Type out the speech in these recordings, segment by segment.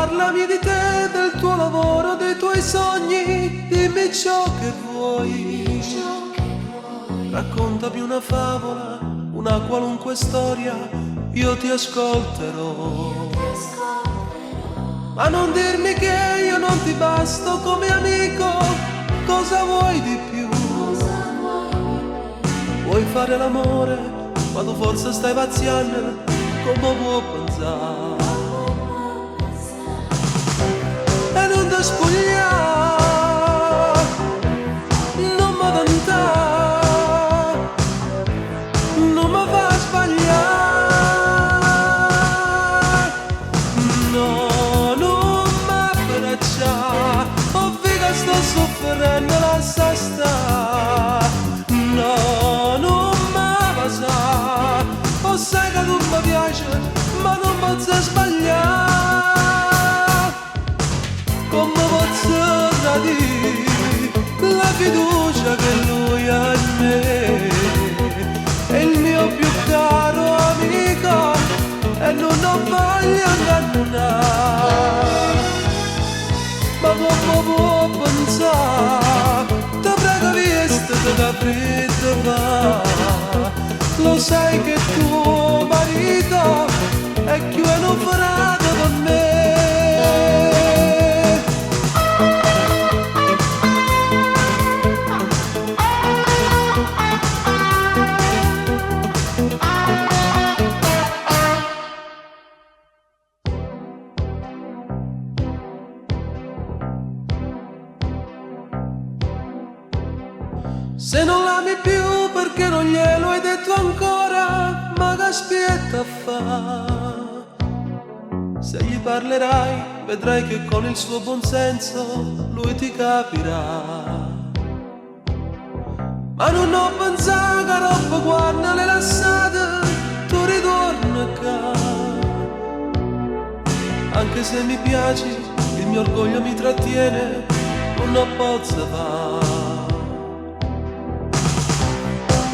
parlami di te, del tuo lavoro, dei tuoi sogni, dimmi ciò che vuoi. Raccontami una favola, una qualunque storia, io ti ascolterò. Ma non dirmi che io non ti basto come amico, cosa vuoi di più? Vuoi fare l'amore, ma tu forse stai pazziando, come può pensare? E non ti spogliare, non mi tentare, non mi fa sbagliare. No, non mi abbracciare, ovvio che sto soffrendo la sta. No, non mi basare, o sai che tu mi piace, ma non posso sbagliare. Come posso tradire la fiducia che lui ha in me? È il mio più caro amico e non lo voglio ingannare. Ma come può pensare? Ti prego visto che da freddo va. Lo sai che tuo marito è più innamorato per me. Se non l'ami più perché non glielo hai detto ancora, ma che aspetta a fa? Se gli parlerai vedrai che con il suo buon senso lui ti capirà. Ma non ho pensato che roba quando l'hai lasciata tu ritorni qua. Anche se mi piaci, il mio orgoglio mi trattiene, non posso fare.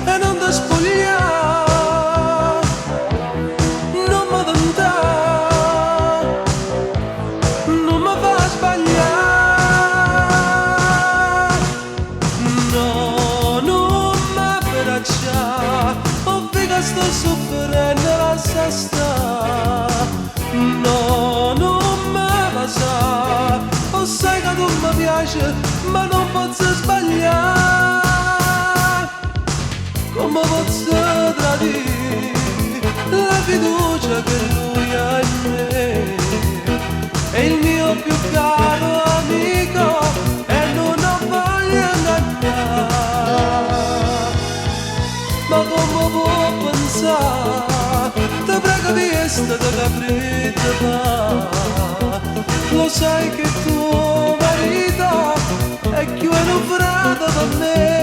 E non ti spogliare, non mi tentare, non mi fa sbagliare. No, non mi abbracciare, ovvio che sto soffrendo la sta. No, non mi basare, o sai che tu mi piace, ma non posso sbagliare. Come posso tradire la fiducia che lui ha in me? È il mio più caro amico e non lo voglio ingannare. Ma come può pensare? Ti prego visto che freddo va. Lo sai che tuo marito è più innamorato per me.